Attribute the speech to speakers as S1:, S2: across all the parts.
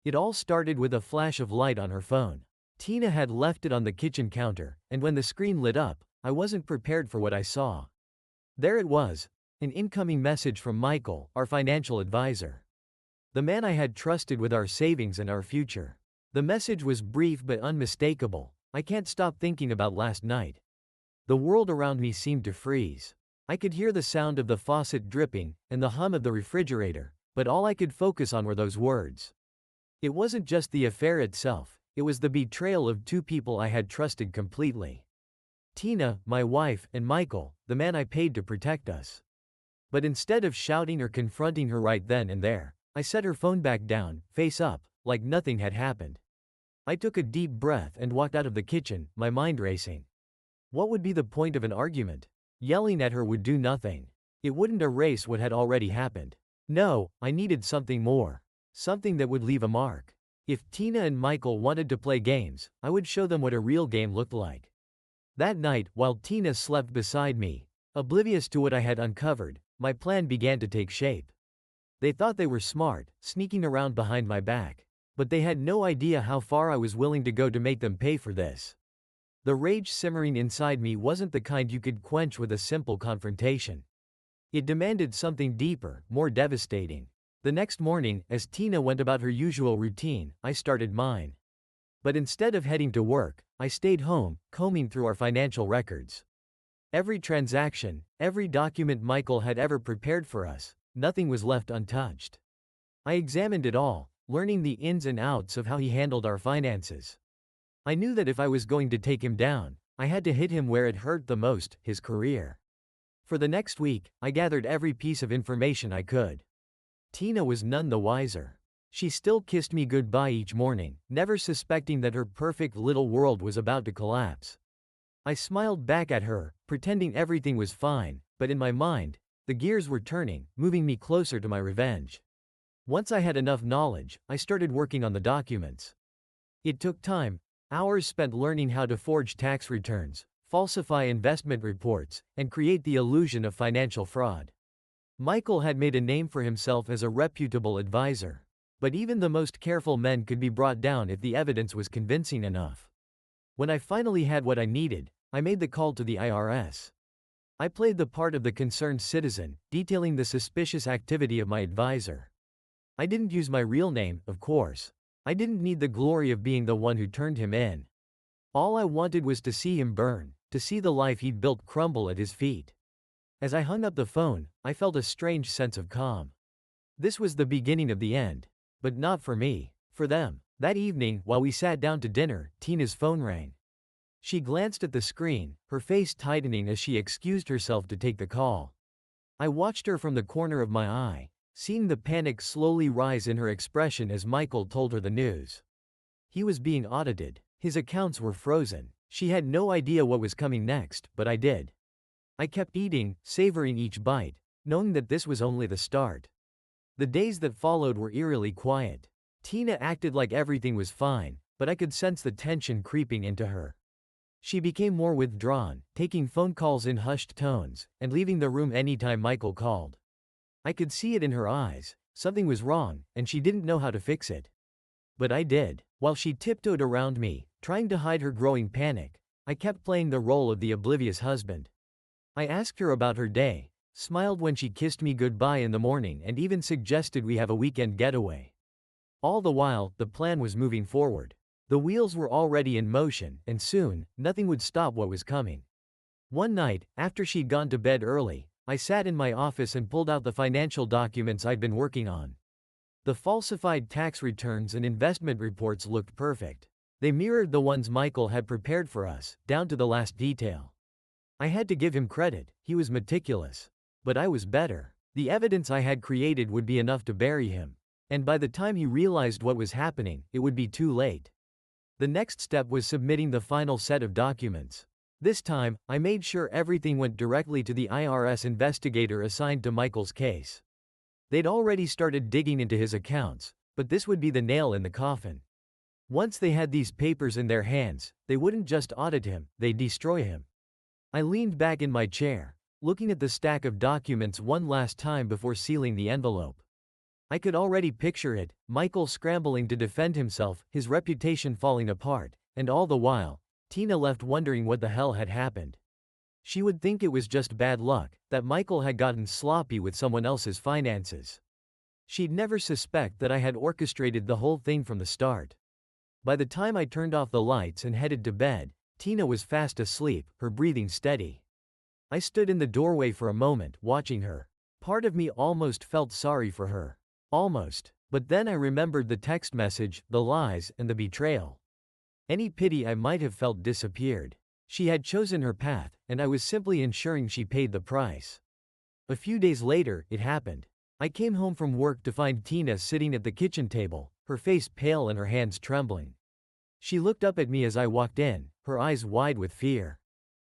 S1: It all started with a flash of light on her phone. Tina had left it on the kitchen counter, and when the screen lit up, I wasn't prepared for what I saw. There it was, an incoming message from Michael, our financial advisor. The man I had trusted with our savings and our future. The message was brief but unmistakable. I can't stop thinking about last night. The world around me seemed to freeze. I could hear the sound of the faucet dripping and the hum of the refrigerator, but all I could focus on were those words. It wasn't just the affair itself, it was the betrayal of two people I had trusted completely. Tina, my wife, and Michael, the man I paid to protect us. But instead of shouting or confronting her right then and there, I set her phone back down, face up, like nothing had happened. I took a deep breath and walked out of the kitchen, my mind racing. What would be the point of an argument? Yelling at her would do nothing. It wouldn't erase what had already happened. No, I needed something more. Something that would leave a mark. If Tina and Michael wanted to play games, I would show them what a real game looked like. That night, while Tina slept beside me, oblivious to what I had uncovered, my plan began to take shape. They thought they were smart, sneaking around behind my back. But they had no idea how far I was willing to go to make them pay for this. The rage simmering inside me wasn't the kind you could quench with a simple confrontation. It demanded something deeper, more devastating. The next morning, as Tina went about her usual routine, I started mine. But instead of heading to work, I stayed home, combing through our financial records. Every transaction, every document Michael had ever prepared for us, nothing was left untouched. I examined it all, learning the ins and outs of how he handled our finances. I knew that if I was going to take him down, I had to hit him where it hurt the most, his career. For the next week, I gathered every piece of information I could. Tina was none the wiser. She still kissed me goodbye each morning, never suspecting that her perfect little world was about to collapse. I smiled back at her, pretending everything was fine, but in my mind, the gears were turning, moving me closer to my revenge. Once I had enough knowledge, I started working on the documents. It took time, hours spent learning how to forge tax returns, falsify investment reports, and create the illusion of financial fraud. Michael had made a name for himself as a reputable advisor. But even the most careful men could be brought down if the evidence was convincing enough. When I finally had what I needed, I made the call to the IRS. I played the part of the concerned citizen, detailing the suspicious activity of my advisor. I didn't use my real name, of course. I didn't need the glory of being the one who turned him in. All I wanted was to see him burn, to see the life he'd built crumble at his feet. As I hung up the phone, I felt a strange sense of calm. This was the beginning of the end. But not for me, for them. That evening, while we sat down to dinner, Tina's phone rang. She glanced at the screen, her face tightening as she excused herself to take the call. I watched her from the corner of my eye, seeing the panic slowly rise in her expression as Michael told her the news. He was being audited. His accounts were frozen. She had no idea what was coming next, but I did. I kept eating, savoring each bite, knowing that this was only the start. The days that followed were eerily quiet. Tina acted like everything was fine, but I could sense the tension creeping into her. She became more withdrawn, taking phone calls in hushed tones, and leaving the room anytime Michael called. I could see it in her eyes. Something was wrong, and she didn't know how to fix it. But I did. While she tiptoed around me, trying to hide her growing panic, I kept playing the role of the oblivious husband. I asked her about her day, smiled when she kissed me goodbye in the morning, and even suggested we have a weekend getaway. All the while, the plan was moving forward. The wheels were already in motion, and soon, nothing would stop what was coming. One night, after she'd gone to bed early, I sat in my office and pulled out the financial documents I'd been working on. The falsified tax returns and investment reports looked perfect. They mirrored the ones Michael had prepared for us, down to the last detail. I had to give him credit, he was meticulous. But I was better. The evidence I had created would be enough to bury him. And by the time he realized what was happening, it would be too late. The next step was submitting the final set of documents. This time, I made sure everything went directly to the IRS investigator assigned to Michael's case. They'd already started digging into his accounts, but this would be the nail in the coffin. Once they had these papers in their hands, they wouldn't just audit him, they'd destroy him. I leaned back in my chair, looking at the stack of documents one last time before sealing the envelope. I could already picture it, Michael scrambling to defend himself, his reputation falling apart, and all the while, Tina left wondering what the hell had happened. She would think it was just bad luck, that Michael had gotten sloppy with someone else's finances. She'd never suspect that I had orchestrated the whole thing from the start. By the time I turned off the lights and headed to bed, Tina was fast asleep, her breathing steady. I stood in the doorway for a moment, watching her. Part of me almost felt sorry for her. Almost. But then I remembered the text message, the lies, and the betrayal. Any pity I might have felt disappeared. She had chosen her path, and I was simply ensuring she paid the price. A few days later, it happened. I came home from work to find Tina sitting at the kitchen table, her face pale and her hands trembling. She looked up at me as I walked in, her eyes wide with fear.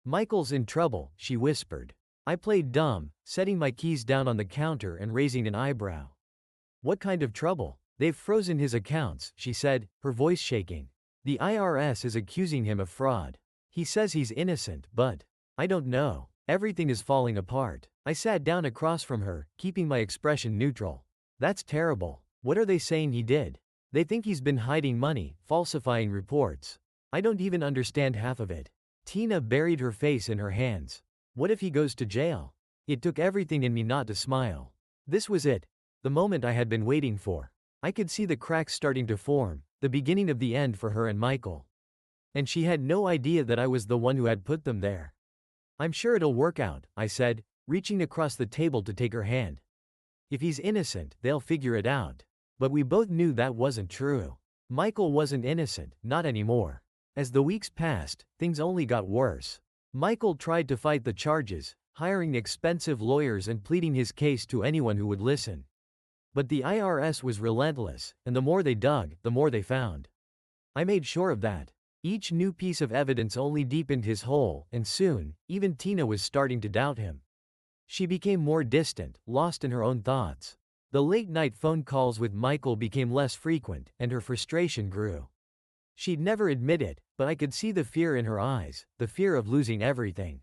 S1: "Michael's in trouble," she whispered. I played dumb, setting my keys down on the counter and raising an eyebrow. "What kind of trouble?" "They've frozen his accounts," she said, her voice shaking. "The IRS is accusing him of fraud. He says he's innocent, but I don't know. Everything is falling apart." I sat down across from her, keeping my expression neutral. "That's terrible. What are they saying he did?" "They think he's been hiding money, falsifying reports. I don't even understand half of it." Tina buried her face in her hands. "What if he goes to jail?" It took everything in me not to smile. This was it. The moment I had been waiting for. I could see the cracks starting to form, the beginning of the end for her and Michael. And she had no idea that I was the one who had put them there. "I'm sure it'll work out," I said, reaching across the table to take her hand. "If he's innocent, they'll figure it out." But we both knew that wasn't true. Michael wasn't innocent, not anymore. As the weeks passed, things only got worse. Michael tried to fight the charges, hiring expensive lawyers and pleading his case to anyone who would listen. But the IRS was relentless, and the more they dug, the more they found. I made sure of that. Each new piece of evidence only deepened his hole, and soon, even Tina was starting to doubt him. She became more distant, lost in her own thoughts. The late-night phone calls with Michael became less frequent, and her frustration grew. She'd never admit it, but I could see the fear in her eyes, the fear of losing everything.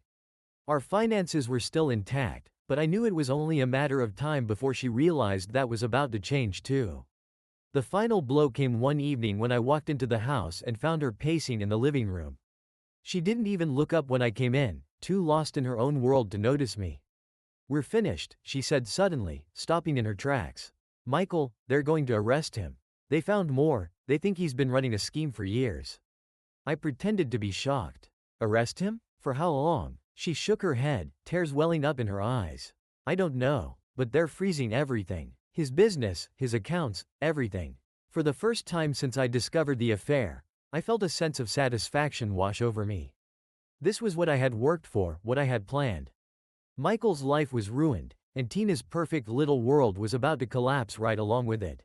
S1: Our finances were still intact, but I knew it was only a matter of time before she realized that was about to change too. The final blow came one evening when I walked into the house and found her pacing in the living room. She didn't even look up when I came in, too lost in her own world to notice me. "We're finished," she said suddenly, stopping in her tracks. "Michael, they're going to arrest him. They found more, they think he's been running a scheme for years." I pretended to be shocked. "Arrest him? For how long?" She shook her head, tears welling up in her eyes. "I don't know, but they're freezing everything. His business, his accounts, everything." For the first time since I discovered the affair, I felt a sense of satisfaction wash over me. This was what I had worked for, what I had planned. Michael's life was ruined, and Tina's perfect little world was about to collapse right along with it.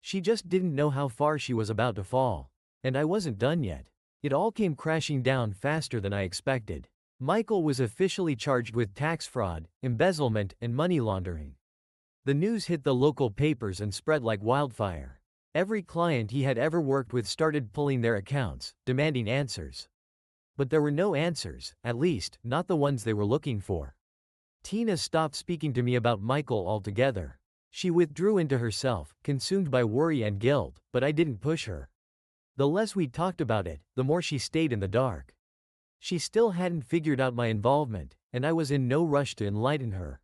S1: She just didn't know how far she was about to fall. And I wasn't done yet. It all came crashing down faster than I expected. Michael was officially charged with tax fraud, embezzlement, and money laundering. The news hit the local papers and spread like wildfire. Every client he had ever worked with started pulling their accounts, demanding answers. But there were no answers, at least, not the ones they were looking for. Tina stopped speaking to me about Michael altogether. She withdrew into herself, consumed by worry and guilt, but I didn't push her. The less we talked about it, the more she stayed in the dark. She still hadn't figured out my involvement, and I was in no rush to enlighten her.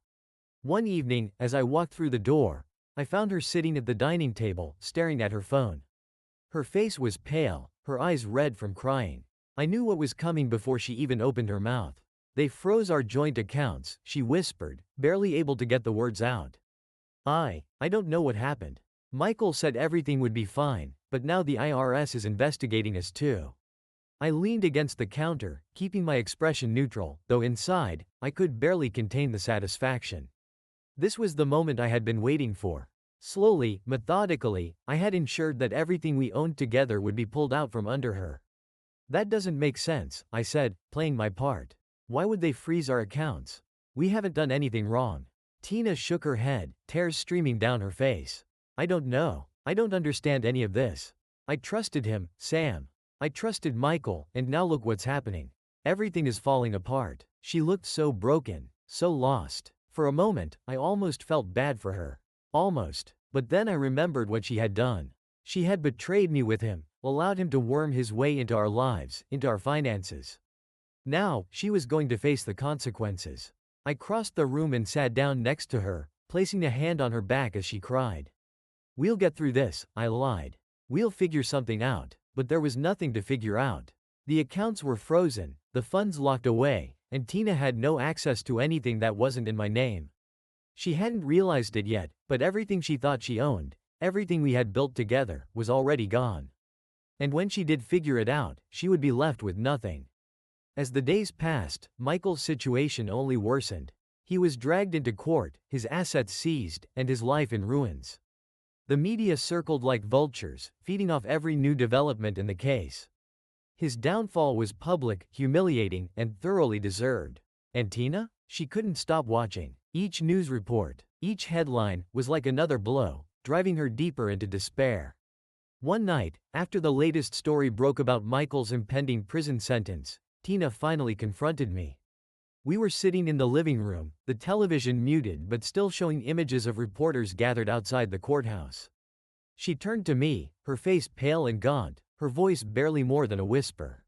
S1: One evening, as I walked through the door, I found her sitting at the dining table, staring at her phone. Her face was pale, her eyes red from crying. I knew what was coming before she even opened her mouth. "They froze our joint accounts," she whispered, barely able to get the words out. I don't know what happened. Michael said everything would be fine, but now the IRS is investigating us too." I leaned against the counter, keeping my expression neutral, though inside, I could barely contain the satisfaction. This was the moment I had been waiting for. Slowly, methodically, I had ensured that everything we owned together would be pulled out from under her. "That doesn't make sense," I said, playing my part. "Why would they freeze our accounts? We haven't done anything wrong." Tina shook her head, tears streaming down her face. "I don't know. I don't understand any of this. I trusted him, Sam. I trusted Michael, and now look what's happening. Everything is falling apart." She looked so broken, so lost. For a moment, I almost felt bad for her. Almost. But then I remembered what she had done. She had betrayed me with him, allowed him to worm his way into our lives, into our finances. Now, she was going to face the consequences. I crossed the room and sat down next to her, placing a hand on her back as she cried. "We'll get through this," I lied. "We'll figure something out." But there was nothing to figure out. The accounts were frozen, the funds locked away, and Tina had no access to anything that wasn't in my name. She hadn't realized it yet, but everything she thought she owned, everything we had built together, was already gone. And when she did figure it out, she would be left with nothing. As the days passed, Michael's situation only worsened. He was dragged into court, his assets seized, and his life in ruins. The media circled like vultures, feeding off every new development in the case. His downfall was public, humiliating, and thoroughly deserved. And Tina? She couldn't stop watching. Each news report, each headline, was like another blow, driving her deeper into despair. One night, after the latest story broke about Michael's impending prison sentence, Tina finally confronted me. We were sitting in the living room, the television muted but still showing images of reporters gathered outside the courthouse. She turned to me, her face pale and gaunt, her voice barely more than a whisper.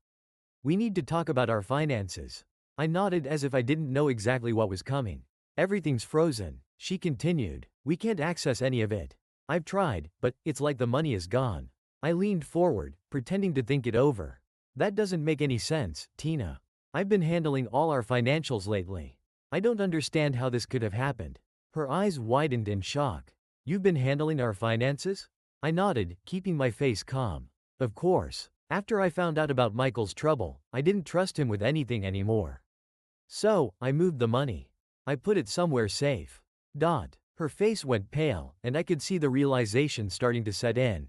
S1: "We need to talk about our finances." I nodded as if I didn't know exactly what was coming. "Everything's frozen," she continued. "We can't access any of it. I've tried, but it's like the money is gone." I leaned forward, pretending to think it over. "That doesn't make any sense, Tina. I've been handling all our financials lately. I don't understand how this could have happened." Her eyes widened in shock. "You've been handling our finances?" I nodded, keeping my face calm. "Of course. After I found out about Michael's trouble, I didn't trust him with anything anymore. So, I moved the money. I put it somewhere safe." Her face went pale, and I could see the realization starting to set in.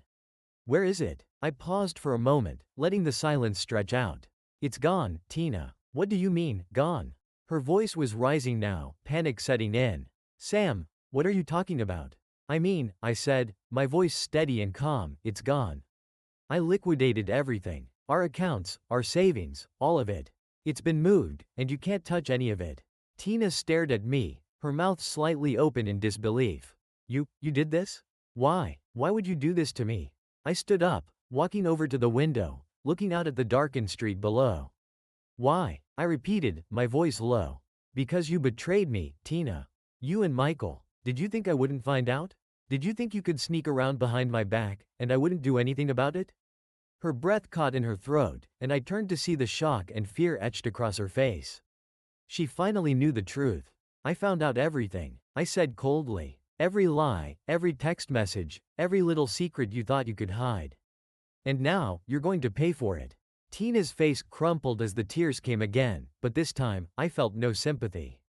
S1: "Where is it?" I paused for a moment, letting the silence stretch out. "It's gone, Tina." "What do you mean, gone?" Her voice was rising now, panic setting in. "Sam, what are you talking about?" I said, my voice steady and calm, "it's gone. I liquidated everything. Our accounts, our savings, all of it. It's been moved, and you can't touch any of it." Tina stared at me, her mouth slightly open in disbelief. You did this? Why? Why would you do this to me?" I stood up, walking over to the window, looking out at the darkened street below. "Why?" I repeated, my voice low. "Because you betrayed me, Tina. You and Michael. Did you think I wouldn't find out? Did you think you could sneak around behind my back, and I wouldn't do anything about it?" Her breath caught in her throat, and I turned to see the shock and fear etched across her face. She finally knew the truth. "I found out everything," I said coldly. "Every lie, every text message, every little secret you thought you could hide. And now, you're going to pay for it." Tina's face crumpled as the tears came again, but this time, I felt no sympathy.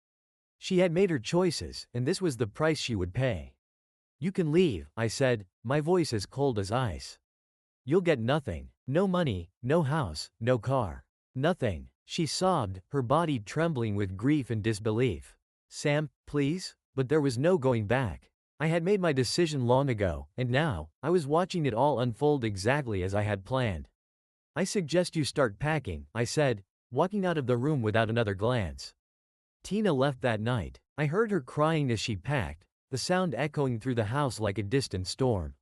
S1: She had made her choices, and this was the price she would pay. "You can leave," I said, my voice as cold as ice. "You'll get nothing. No money, no house, no car. Nothing." She sobbed, her body trembling with grief and disbelief. "Sam, please?" But there was no going back. I had made my decision long ago, and now, I was watching it all unfold exactly as I had planned. "I suggest you start packing," I said, walking out of the room without another glance. Tina left that night. I heard her crying as she packed, the sound echoing through the house like a distant storm.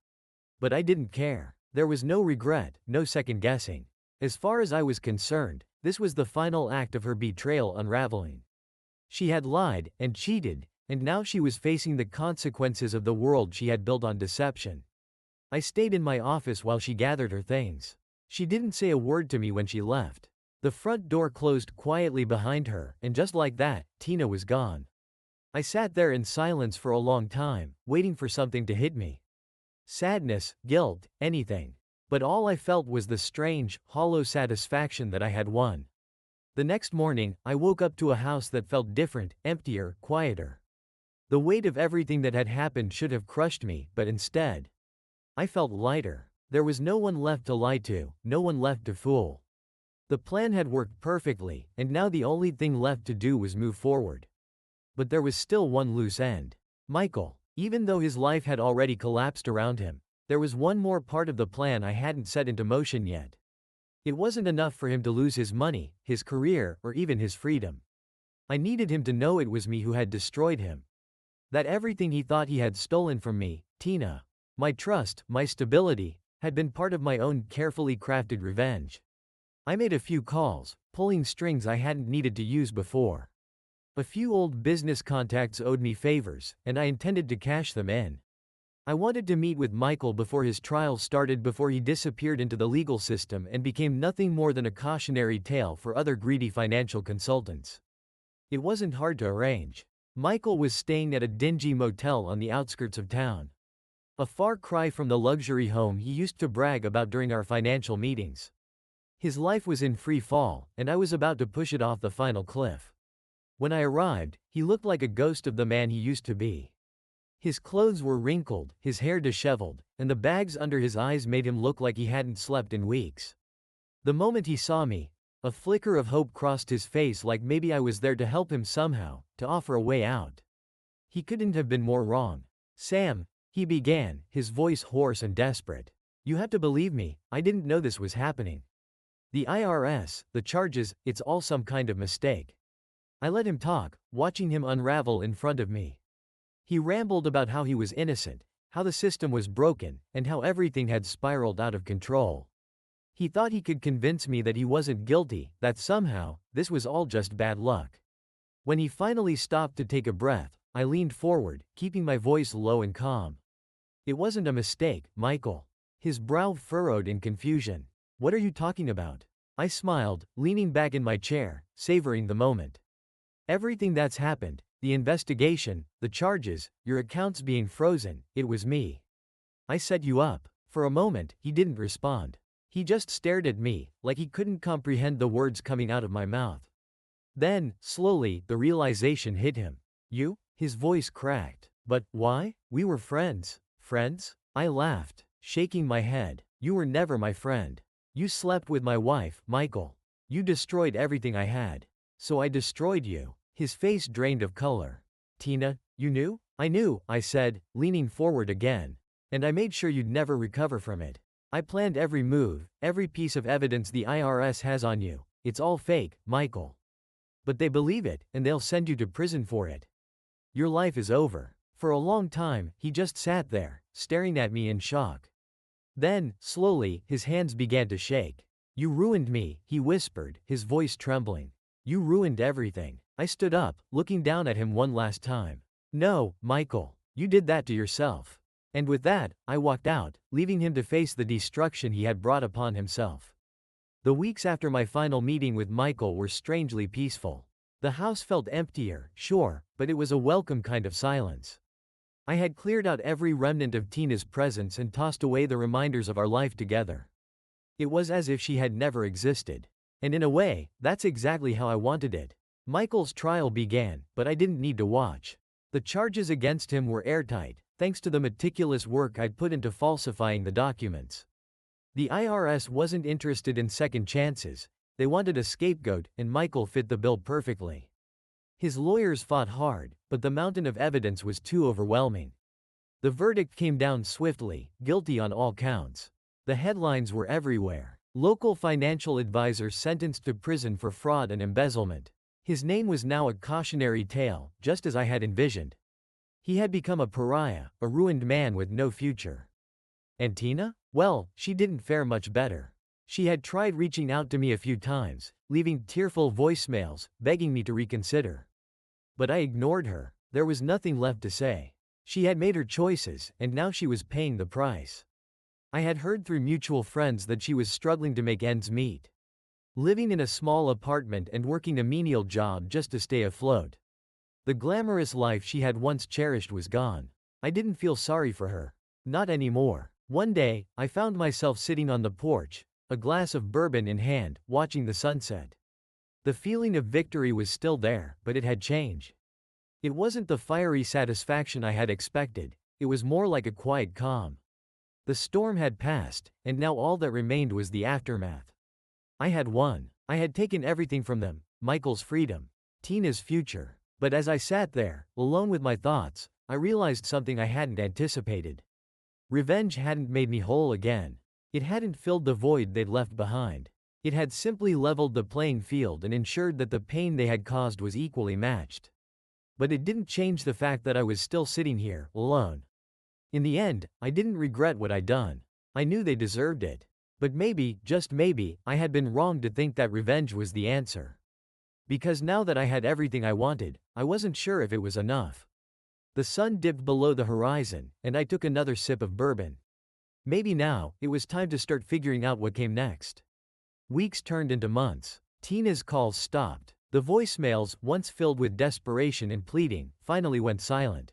S1: But I didn't care. There was no regret, no second guessing. As far as I was concerned, this was the final act of her betrayal unraveling. She had lied and cheated, and now she was facing the consequences of the world she had built on deception. I stayed in my office while she gathered her things. She didn't say a word to me when she left. The front door closed quietly behind her, and just like that, Tina was gone. I sat there in silence for a long time, waiting for something to hit me. Sadness, guilt, anything. But all I felt was the strange, hollow satisfaction that I had won. The next morning, I woke up to a house that felt different, emptier, quieter. The weight of everything that had happened should have crushed me, but instead, I felt lighter. There was no one left to lie to, no one left to fool. The plan had worked perfectly, and now the only thing left to do was move forward. But there was still one loose end. Michael. Even though his life had already collapsed around him, there was one more part of the plan I hadn't set into motion yet. It wasn't enough for him to lose his money, his career, or even his freedom. I needed him to know it was me who had destroyed him. That everything he thought he had stolen from me, Tina. My trust, my stability, had been part of my own carefully crafted revenge. I made a few calls, pulling strings I hadn't needed to use before. A few old business contacts owed me favors, and I intended to cash them in. I wanted to meet with Michael before his trial started, before he disappeared into the legal system and became nothing more than a cautionary tale for other greedy financial consultants. It wasn't hard to arrange. Michael was staying at a dingy motel on the outskirts of town. A far cry from the luxury home he used to brag about during our financial meetings. His life was in free fall, and I was about to push it off the final cliff. When I arrived, he looked like a ghost of the man he used to be. His clothes were wrinkled, his hair disheveled, and the bags under his eyes made him look like he hadn't slept in weeks. The moment he saw me, a flicker of hope crossed his face, like maybe I was there to help him somehow, to offer a way out. He couldn't have been more wrong. "Sam," he began, his voice hoarse and desperate. "You have to believe me, I didn't know this was happening. The IRS, the charges, it's all some kind of mistake." I let him talk, watching him unravel in front of me. He rambled about how he was innocent, how the system was broken, and how everything had spiraled out of control. He thought he could convince me that he wasn't guilty, that somehow, this was all just bad luck. When he finally stopped to take a breath, I leaned forward, keeping my voice low and calm. "It wasn't a mistake, Michael." His brow furrowed in confusion. "What are you talking about?" I smiled, leaning back in my chair, savoring the moment. "Everything that's happened, the investigation, the charges, your accounts being frozen, it was me. I set you up." For a moment, he didn't respond. He just stared at me, like he couldn't comprehend the words coming out of my mouth. Then, slowly, the realization hit him. "You?" His voice cracked. "But why? We were friends." "Friends?" I laughed, shaking my head. "You were never my friend. You slept with my wife, Michael. You destroyed everything I had. So I destroyed you." His face drained of color. "Tina, you knew?" "I knew," I said, leaning forward again. "And I made sure you'd never recover from it. I planned every move, every piece of evidence the IRS has on you. It's all fake, Michael. But they believe it, and they'll send you to prison for it. Your life is over." For a long time, he just sat there, staring at me in shock. Then, slowly, his hands began to shake. "You ruined me," he whispered, his voice trembling. "You ruined everything." I stood up, looking down at him one last time. "No, Michael. You did that to yourself." And with that, I walked out, leaving him to face the destruction he had brought upon himself. The weeks after my final meeting with Michael were strangely peaceful. The house felt emptier, sure, but it was a welcome kind of silence. I had cleared out every remnant of Tina's presence and tossed away the reminders of our life together. It was as if she had never existed. And in a way, that's exactly how I wanted it. Michael's trial began, but I didn't need to watch. The charges against him were airtight, thanks to the meticulous work I'd put into falsifying the documents. The IRS wasn't interested in second chances, they wanted a scapegoat, and Michael fit the bill perfectly. His lawyers fought hard, but the mountain of evidence was too overwhelming. The verdict came down swiftly, guilty on all counts. The headlines were everywhere. Local financial advisor sentenced to prison for fraud and embezzlement. His name was now a cautionary tale, just as I had envisioned. He had become a pariah, a ruined man with no future. And Tina? Well, she didn't fare much better. She had tried reaching out to me a few times, leaving tearful voicemails, begging me to reconsider. But I ignored her. There was nothing left to say. She had made her choices, and now she was paying the price. I had heard through mutual friends that she was struggling to make ends meet. Living in a small apartment and working a menial job just to stay afloat. The glamorous life she had once cherished was gone. I didn't feel sorry for her. Not anymore. One day, I found myself sitting on the porch, a glass of bourbon in hand, watching the sunset. The feeling of victory was still there, but it had changed. It wasn't the fiery satisfaction I had expected, it was more like a quiet calm. The storm had passed, and now all that remained was the aftermath. I had won. I had taken everything from them, Michael's freedom, Tina's future. But as I sat there, alone with my thoughts, I realized something I hadn't anticipated. Revenge hadn't made me whole again. It hadn't filled the void they'd left behind. It had simply leveled the playing field and ensured that the pain they had caused was equally matched. But it didn't change the fact that I was still sitting here, alone. In the end, I didn't regret what I'd done. I knew they deserved it. But maybe, just maybe, I had been wrong to think that revenge was the answer. Because now that I had everything I wanted, I wasn't sure if it was enough. The sun dipped below the horizon, and I took another sip of bourbon. Maybe now, it was time to start figuring out what came next. Weeks turned into months. Tina's calls stopped. The voicemails, once filled with desperation and pleading, finally went silent.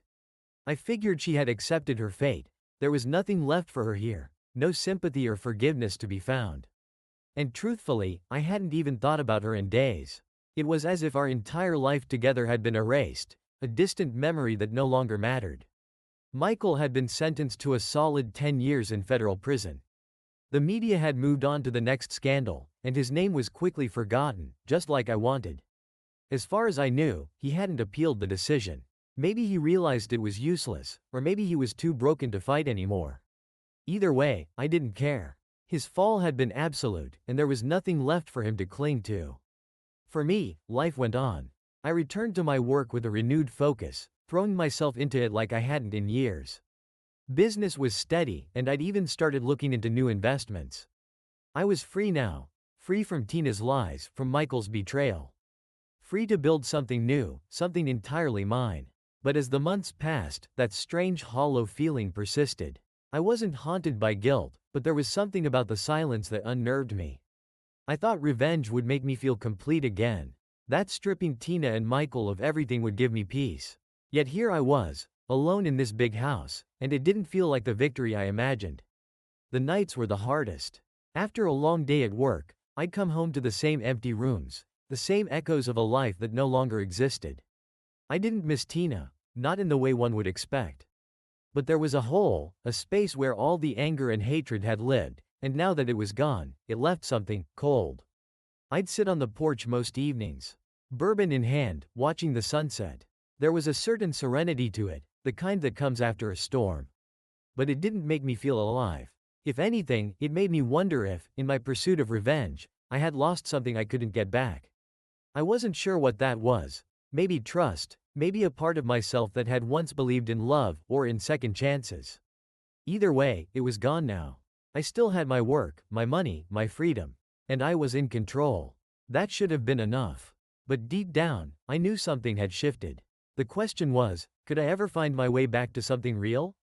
S1: I figured she had accepted her fate. There was nothing left for her here. No sympathy or forgiveness to be found. And truthfully, I hadn't even thought about her in days. It was as if our entire life together had been erased, a distant memory that no longer mattered. Michael had been sentenced to a solid 10 years in federal prison. The media had moved on to the next scandal, and his name was quickly forgotten, just like I wanted. As far as I knew, he hadn't appealed the decision. Maybe he realized it was useless, or maybe he was too broken to fight anymore. Either way, I didn't care. His fall had been absolute, and there was nothing left for him to cling to. For me, life went on. I returned to my work with a renewed focus, throwing myself into it like I hadn't in years. Business was steady, and I'd even started looking into new investments. I was free now. Free from Tina's lies, from Michael's betrayal. Free to build something new, something entirely mine. But as the months passed, that strange hollow feeling persisted. I wasn't haunted by guilt, but there was something about the silence that unnerved me. I thought revenge would make me feel complete again. That stripping Tina and Michael of everything would give me peace. Yet here I was, alone in this big house, and it didn't feel like the victory I imagined. The nights were the hardest. After a long day at work, I'd come home to the same empty rooms, the same echoes of a life that no longer existed. I didn't miss Tina, not in the way one would expect. But there was a hole, a space where all the anger and hatred had lived, and now that it was gone, it left something cold. I'd sit on the porch most evenings, bourbon in hand, watching the sunset. There was a certain serenity to it, the kind that comes after a storm. But it didn't make me feel alive. If anything, it made me wonder if, in my pursuit of revenge, I had lost something I couldn't get back. I wasn't sure what that was. Maybe trust, maybe a part of myself that had once believed in love or in second chances. Either way, it was gone now. I still had my work, my money, my freedom. And I was in control. That should have been enough. But deep down, I knew something had shifted. The question was, could I ever find my way back to something real?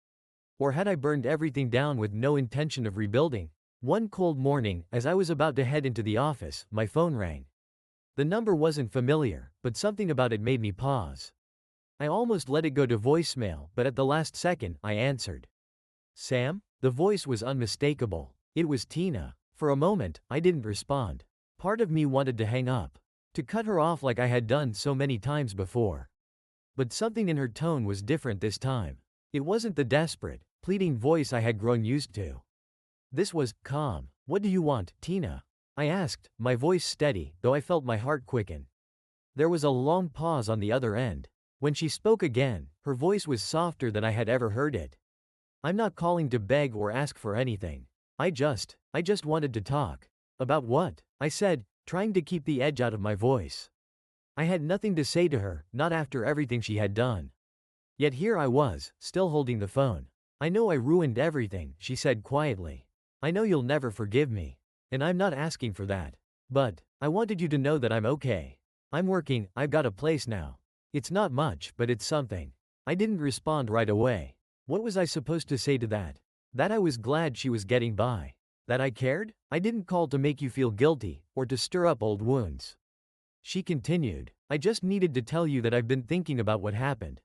S1: Or had I burned everything down with no intention of rebuilding? One cold morning, as I was about to head into the office, my phone rang. The number wasn't familiar, but something about it made me pause. I almost let it go to voicemail, but at the last second, I answered. Sam? The voice was unmistakable. It was Tina. For a moment, I didn't respond. Part of me wanted to hang up, to cut her off like I had done so many times before. But something in her tone was different this time. It wasn't the desperate, pleading voice I had grown used to. This was calm. What do you want, Tina? I asked, my voice steady, though I felt my heart quicken. There was a long pause on the other end. When she spoke again, her voice was softer than I had ever heard it. I'm not calling to beg or ask for anything. I just wanted to talk. About what? I said, trying to keep the edge out of my voice. I had nothing to say to her, not after everything she had done. Yet here I was, still holding the phone. I know I ruined everything, she said quietly. I know you'll never forgive me. And I'm not asking for that. But I wanted you to know that I'm okay. I'm working, I've got a place now. It's not much, but it's something. I didn't respond right away. What was I supposed to say to that? That I was glad she was getting by. That I cared? I didn't call to make you feel guilty, or to stir up old wounds. She continued, I just needed to tell you that I've been thinking about what happened.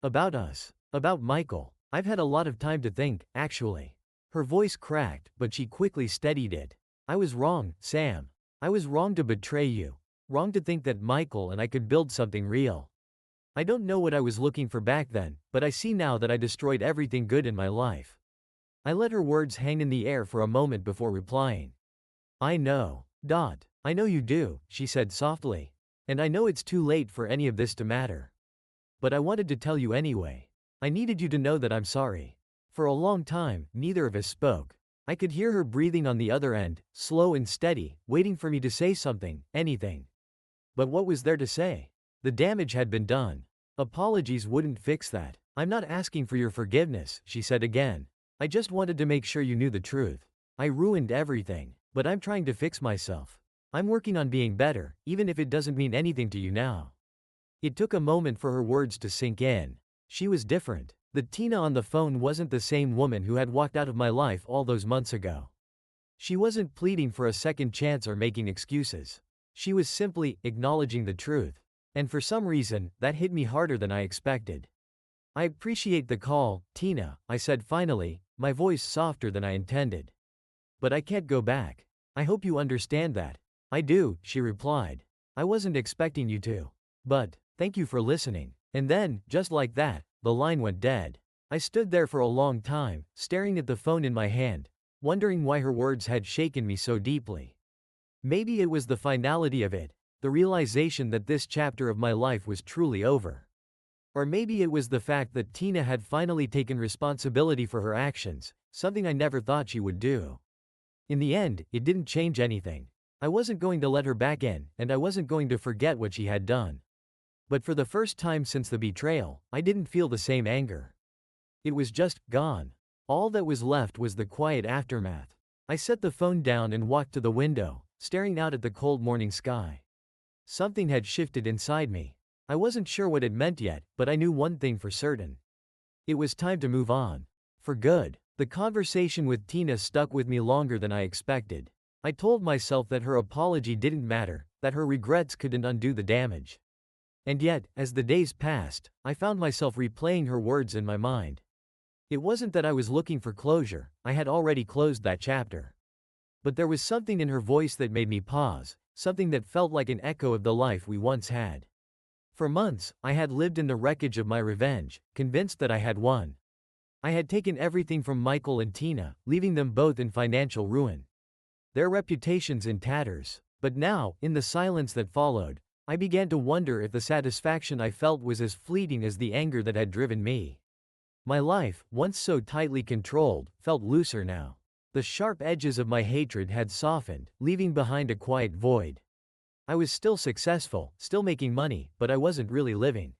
S1: About us. About Michael. I've had a lot of time to think, actually. Her voice cracked, but she quickly steadied it. I was wrong, Sam. I was wrong to betray you. Wrong to think that Michael and I could build something real. I don't know what I was looking for back then, but I see now that I destroyed everything good in my life. I let her words hang in the air for a moment before replying. I know. I know you do, she said softly. And I know it's too late for any of this to matter. But I wanted to tell you anyway. I needed you to know that I'm sorry. For a long time, neither of us spoke. I could hear her breathing on the other end, slow and steady, waiting for me to say something, anything. But what was there to say? The damage had been done. Apologies wouldn't fix that. "I'm not asking for your forgiveness," she said again. "I just wanted to make sure you knew the truth. I ruined everything, but I'm trying to fix myself. I'm working on being better, even if it doesn't mean anything to you now." It took a moment for her words to sink in. She was different. The Tina on the phone wasn't the same woman who had walked out of my life all those months ago. She wasn't pleading for a second chance or making excuses. She was simply acknowledging the truth. And for some reason, that hit me harder than I expected. "I appreciate the call, Tina," I said finally, my voice softer than I intended. "But I can't go back. I hope you understand that." "I do," she replied. "I wasn't expecting you to. But, thank you for listening." And then, just like that, the line went dead. I stood there for a long time, staring at the phone in my hand, wondering why her words had shaken me so deeply. Maybe it was the finality of it, the realization that this chapter of my life was truly over. Or maybe it was the fact that Tina had finally taken responsibility for her actions, something I never thought she would do. In the end, it didn't change anything. I wasn't going to let her back in, and I wasn't going to forget what she had done. But for the first time since the betrayal, I didn't feel the same anger. It was just gone. All that was left was the quiet aftermath. I set the phone down and walked to the window, staring out at the cold morning sky. Something had shifted inside me. I wasn't sure what it meant yet, but I knew one thing for certain. It was time to move on. For good. The conversation with Tina stuck with me longer than I expected. I told myself that her apology didn't matter, that her regrets couldn't undo the damage. And yet, as the days passed, I found myself replaying her words in my mind. It wasn't that I was looking for closure, I had already closed that chapter. But there was something in her voice that made me pause, something that felt like an echo of the life we once had. For months, I had lived in the wreckage of my revenge, convinced that I had won. I had taken everything from Michael and Tina, leaving them both in financial ruin. Their reputations in tatters. But now, in the silence that followed, I began to wonder if the satisfaction I felt was as fleeting as the anger that had driven me. My life, once so tightly controlled, felt looser now. The sharp edges of my hatred had softened, leaving behind a quiet void. I was still successful, still making money, but I wasn't really living.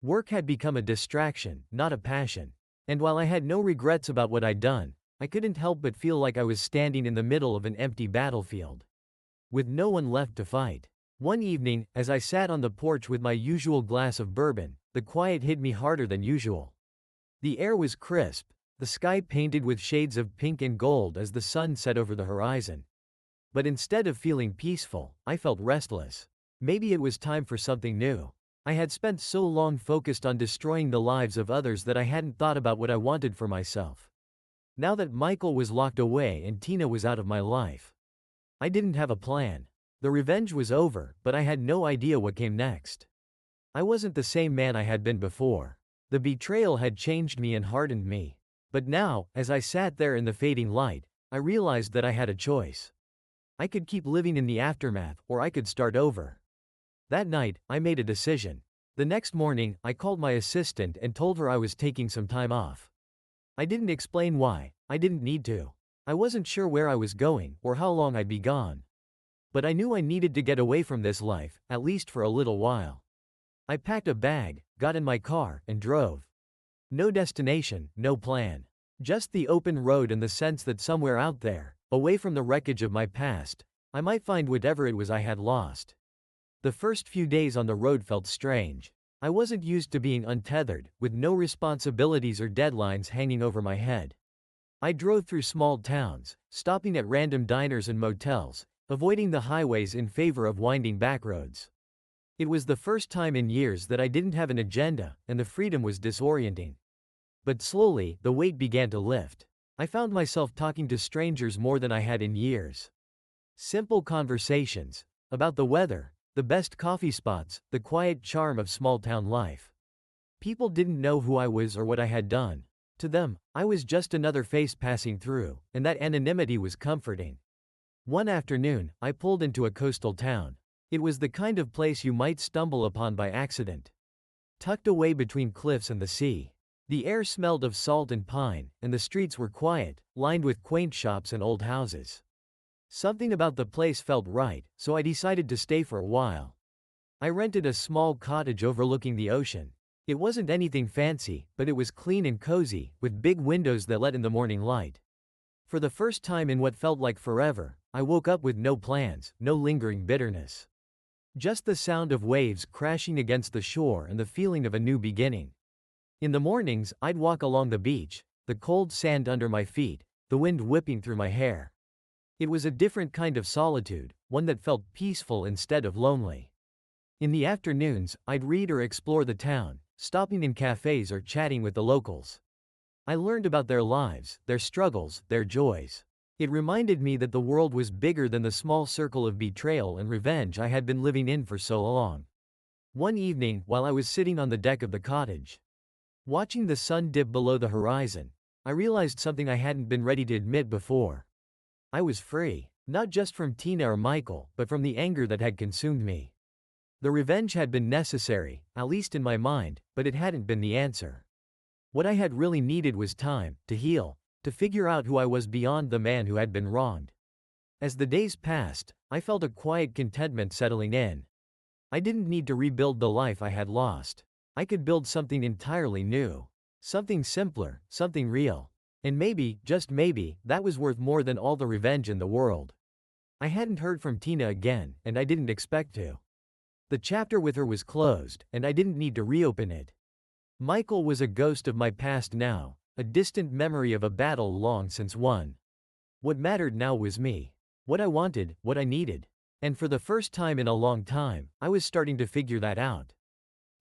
S1: Work had become a distraction, not a passion. And while I had no regrets about what I'd done, I couldn't help but feel like I was standing in the middle of an empty battlefield, with no one left to fight. One evening, as I sat on the porch with my usual glass of bourbon, the quiet hit me harder than usual. The air was crisp, the sky painted with shades of pink and gold as the sun set over the horizon. But instead of feeling peaceful, I felt restless. Maybe it was time for something new. I had spent so long focused on destroying the lives of others that I hadn't thought about what I wanted for myself. Now that Michael was locked away and Tina was out of my life, I didn't have a plan. The revenge was over, but I had no idea what came next. I wasn't the same man I had been before. The betrayal had changed me and hardened me. But now, as I sat there in the fading light, I realized that I had a choice. I could keep living in the aftermath, or I could start over. That night, I made a decision. The next morning, I called my assistant and told her I was taking some time off. I didn't explain why, I didn't need to. I wasn't sure where I was going, or how long I'd be gone. But I knew I needed to get away from this life, at least for a little while. I packed a bag, got in my car, and drove. No destination, no plan. Just the open road and the sense that somewhere out there, away from the wreckage of my past, I might find whatever it was I had lost. The first few days on the road felt strange. I wasn't used to being untethered, with no responsibilities or deadlines hanging over my head. I drove through small towns, stopping at random diners and motels, avoiding the highways in favor of winding backroads. It was the first time in years that I didn't have an agenda, and the freedom was disorienting. But slowly, the weight began to lift. I found myself talking to strangers more than I had in years. Simple conversations about the weather, the best coffee spots, the quiet charm of small-town life. People didn't know who I was or what I had done. To them, I was just another face passing through, and that anonymity was comforting. One afternoon, I pulled into a coastal town. It was the kind of place you might stumble upon by accident. Tucked away between cliffs and the sea. The air smelled of salt and pine, and the streets were quiet, lined with quaint shops and old houses. Something about the place felt right, so I decided to stay for a while. I rented a small cottage overlooking the ocean. It wasn't anything fancy, but it was clean and cozy, with big windows that let in the morning light. For the first time in what felt like forever, I woke up with no plans, no lingering bitterness. Just the sound of waves crashing against the shore and the feeling of a new beginning. In the mornings, I'd walk along the beach, the cold sand under my feet, the wind whipping through my hair. It was a different kind of solitude, one that felt peaceful instead of lonely. In the afternoons, I'd read or explore the town, stopping in cafes or chatting with the locals. I learned about their lives, their struggles, their joys. It reminded me that the world was bigger than the small circle of betrayal and revenge I had been living in for so long. One evening, while I was sitting on the deck of the cottage, watching the sun dip below the horizon, I realized something I hadn't been ready to admit before. I was free, not just from Tina or Michael, but from the anger that had consumed me. The revenge had been necessary, at least in my mind, but it hadn't been the answer. What I had really needed was time, to heal, to figure out who I was beyond the man who had been wronged. As the days passed, I felt a quiet contentment settling in. I didn't need to rebuild the life I had lost. I could build something entirely new. Something simpler, something real. And maybe, just maybe, that was worth more than all the revenge in the world. I hadn't heard from Tina again, and I didn't expect to. The chapter with her was closed, and I didn't need to reopen it. Michael was a ghost of my past now, a distant memory of a battle long since won. What mattered now was me. What I wanted, what I needed. And for the first time in a long time, I was starting to figure that out.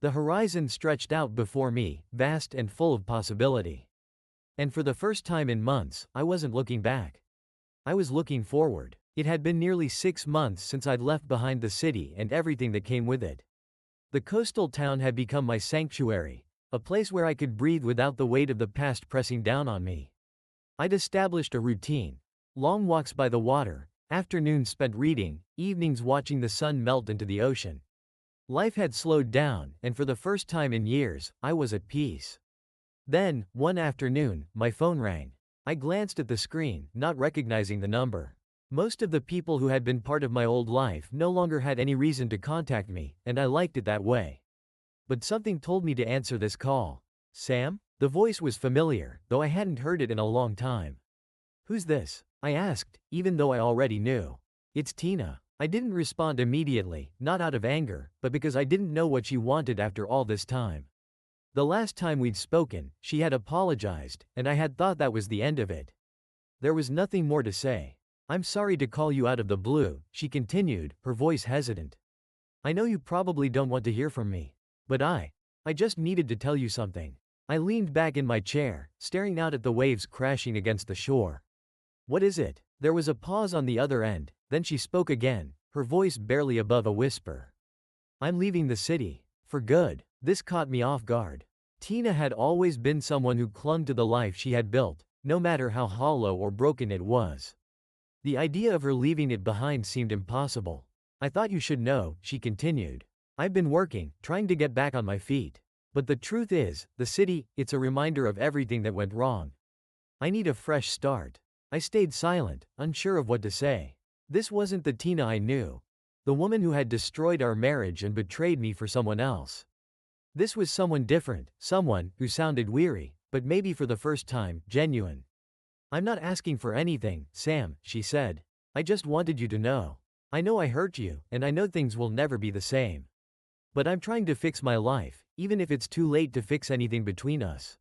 S1: The horizon stretched out before me, vast and full of possibility. And for the first time in months, I wasn't looking back. I was looking forward. It had been nearly 6 months since I'd left behind the city and everything that came with it. The coastal town had become my sanctuary, a place where I could breathe without the weight of the past pressing down on me. I'd established a routine. Long walks by the water, afternoons spent reading, evenings watching the sun melt into the ocean. Life had slowed down, and for the first time in years, I was at peace. Then, one afternoon, my phone rang. I glanced at the screen, not recognizing the number. Most of the people who had been part of my old life no longer had any reason to contact me, and I liked it that way. But something told me to answer this call. Sam? The voice was familiar, though I hadn't heard it in a long time. Who's this? I asked, even though I already knew. It's Tina. I didn't respond immediately, not out of anger, but because I didn't know what she wanted after all this time. The last time we'd spoken, she had apologized, and I had thought that was the end of it. There was nothing more to say. I'm sorry to call you out of the blue, she continued, her voice hesitant. I know you probably don't want to hear from me. But I just needed to tell you something. I leaned back in my chair, staring out at the waves crashing against the shore. What is it? There was a pause on the other end, then she spoke again, her voice barely above a whisper. I'm leaving the city. For good. This caught me off guard. Tina had always been someone who clung to the life she had built, no matter how hollow or broken it was. The idea of her leaving it behind seemed impossible. I thought you should know, she continued. I've been working, trying to get back on my feet. But the truth is, the city, it's a reminder of everything that went wrong. I need a fresh start. I stayed silent, unsure of what to say. This wasn't the Tina I knew. The woman who had destroyed our marriage and betrayed me for someone else. This was someone different, someone who sounded weary, but maybe for the first time, genuine. I'm not asking for anything, Sam, she said. I just wanted you to know. I know I hurt you, and I know things will never be the same. But I'm trying to fix my life, even if it's too late to fix anything between us.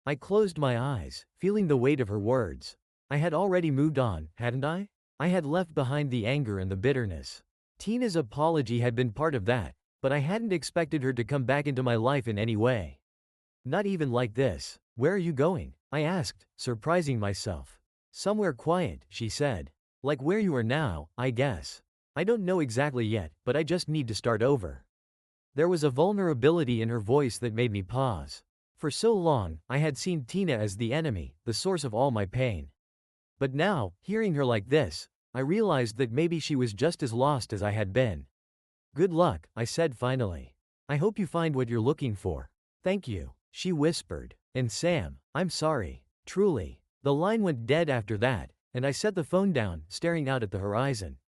S1: I closed my eyes, feeling the weight of her words. I had already moved on, hadn't I? I had left behind the anger and the bitterness. Tina's apology had been part of that, but I hadn't expected her to come back into my life in any way. Not even like this. Where are you going? I asked, surprising myself. Somewhere quiet, she said. Like where you are now, I guess. I don't know exactly yet, but I just need to start over. There was a vulnerability in her voice that made me pause. For so long, I had seen Tina as the enemy, the source of all my pain. But now, hearing her like this, I realized that maybe she was just as lost as I had been. Good luck, I said finally. I hope you find what you're looking for. Thank you, she whispered. And Sam, I'm sorry. Truly. The line went dead after that, and I set the phone down, staring out at the horizon.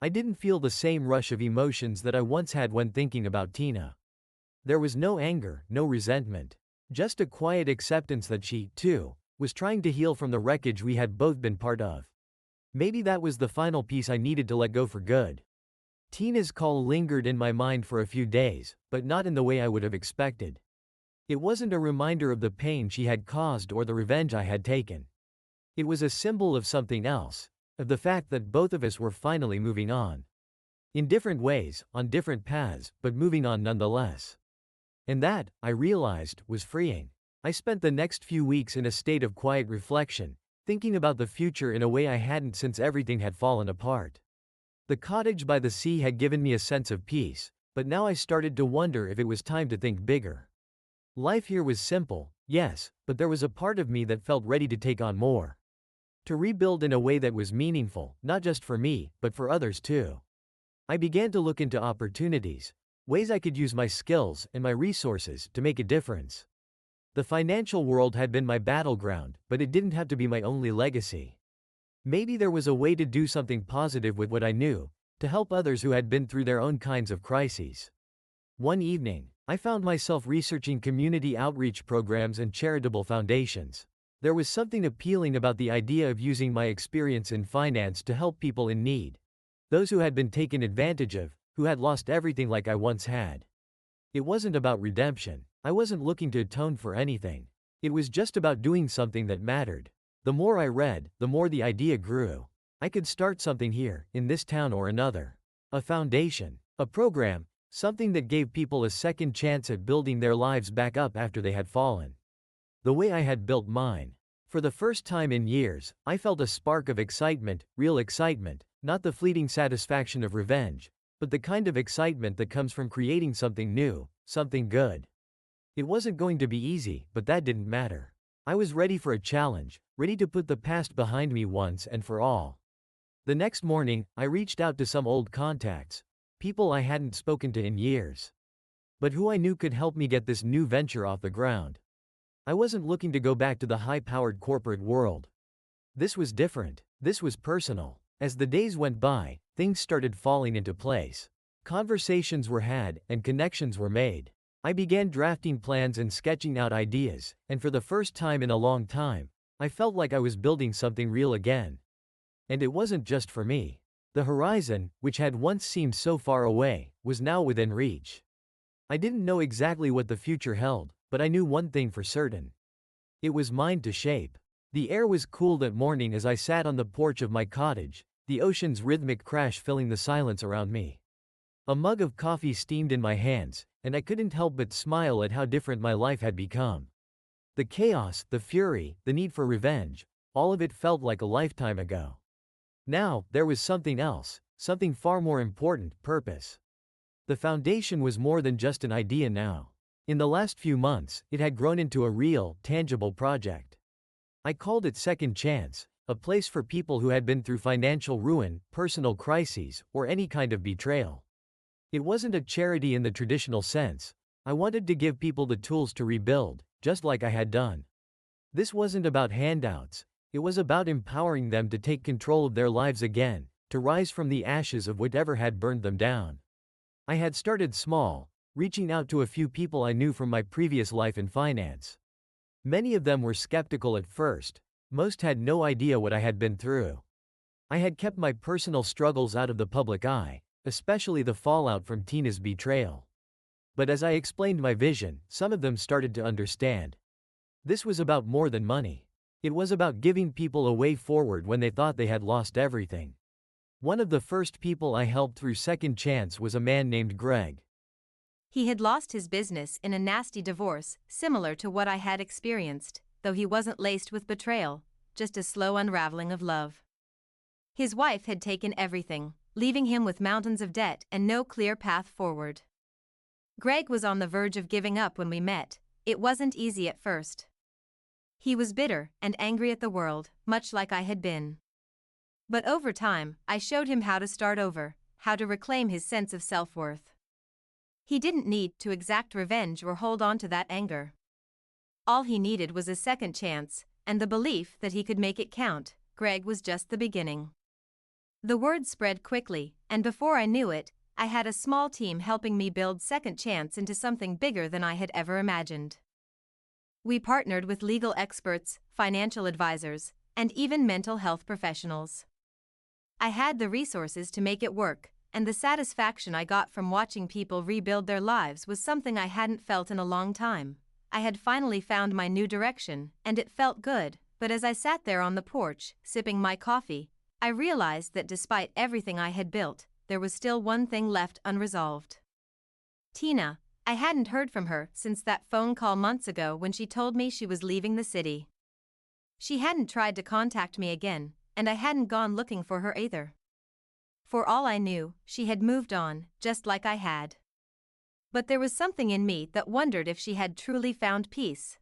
S1: I didn't feel the same rush of emotions that I once had when thinking about Tina. There was no anger, no resentment. Just a quiet acceptance that she, too, was trying to heal from the wreckage we had both been part of. Maybe that was the final piece I needed to let go for good. Tina's call lingered in my mind for a few days, but not in the way I would have expected. It wasn't a reminder of the pain she had caused or the revenge I had taken. It was a symbol of something else, of the fact that both of us were finally moving on. In different ways, on different paths, but moving on nonetheless. And that, I realized, was freeing. I spent the next few weeks in a state of quiet reflection, thinking about the future in a way I hadn't since everything had fallen apart. The cottage by the sea had given me a sense of peace, but now I started to wonder if it was time to think bigger. Life here was simple, yes, but there was a part of me that felt ready to take on more. To rebuild in a way that was meaningful, not just for me, but for others too. I began to look into opportunities, ways I could use my skills and my resources to make a difference. The financial world had been my battleground, but it didn't have to be my only legacy. Maybe there was a way to do something positive with what I knew, to help others who had been through their own kinds of crises. One evening, I found myself researching community outreach programs and charitable foundations. There was something appealing about the idea of using my experience in finance to help people in need. Those who had been taken advantage of, who had lost everything like I once had. It wasn't about redemption. I wasn't looking to atone for anything. It was just about doing something that mattered. The more I read, the more the idea grew. I could start something here, in this town or another. A foundation, a program, something that gave people a second chance at building their lives back up after they had fallen. The way I had built mine. For the first time in years, I felt a spark of excitement, real excitement, not the fleeting satisfaction of revenge, but the kind of excitement that comes from creating something new, something good. It wasn't going to be easy, but that didn't matter. I was ready for a challenge, ready to put the past behind me once and for all. The next morning, I reached out to some old contacts, people I hadn't spoken to in years, but who I knew could help me get this new venture off the ground. I wasn't looking to go back to the high-powered corporate world. This was different. This was personal. As the days went by, things started falling into place. Conversations were had, and connections were made. I began drafting plans and sketching out ideas, and for the first time in a long time, I felt like I was building something real again. And it wasn't just for me. The horizon, which had once seemed so far away, was now within reach. I didn't know exactly what the future held, but I knew one thing for certain. It was mine to shape. The air was cool that morning as I sat on the porch of my cottage, the ocean's rhythmic crash filling the silence around me. A mug of coffee steamed in my hands, and I couldn't help but smile at how different my life had become. The chaos, the fury, the need for revenge, all of it felt like a lifetime ago. Now, there was something else, something far more important: purpose. The foundation was more than just an idea now. In the last few months, it had grown into a real, tangible project. I called it Second Chance, a place for people who had been through financial ruin, personal crises, or any kind of betrayal. It wasn't a charity in the traditional sense. I wanted to give people the tools to rebuild, just like I had done. This wasn't about handouts. It was about empowering them to take control of their lives again, to rise from the ashes of whatever had burned them down. I had started small, reaching out to a few people I knew from my previous life in finance. Many of them were skeptical at first. Most had no idea what I had been through. I had kept my personal struggles out of the public eye, especially the fallout from Tina's betrayal. But as I explained my vision, some of them started to understand. This was about more than money. It was about giving people a way forward when they thought they had lost everything. One of the first people I helped through Second Chance was a man named Greg.
S2: He had lost his business in a nasty divorce, similar to what I had experienced, though he wasn't laced with betrayal, just a slow unraveling of love. His wife had taken everything, leaving him with mountains of debt and no clear path forward. Greg was on the verge of giving up when we met. It wasn't easy at first. He was bitter and angry at the world, much like I had been. But over time, I showed him how to start over, how to reclaim his sense of self-worth. He didn't need to exact revenge or hold on to that anger. All he needed was a second chance, and the belief that he could make it count. Greg was just the beginning. The word spread quickly, and before I knew it, I had a small team helping me build Second Chance into something bigger than I had ever imagined. We partnered with legal experts, financial advisors, and even mental health professionals. I had the resources to make it work, and the satisfaction I got from watching people rebuild their lives was something I hadn't felt in a long time. I had finally found my new direction, and it felt good, but as I sat there on the porch, sipping my coffee, I realized that despite everything I had built, there was still one thing left unresolved. Tina. I hadn't heard from her since that phone call months ago when she told me she was leaving the city. She hadn't tried to contact me again, and I hadn't gone looking for her either. For all I knew, she had moved on, just like I had. But there was something in me that wondered if she had truly found peace.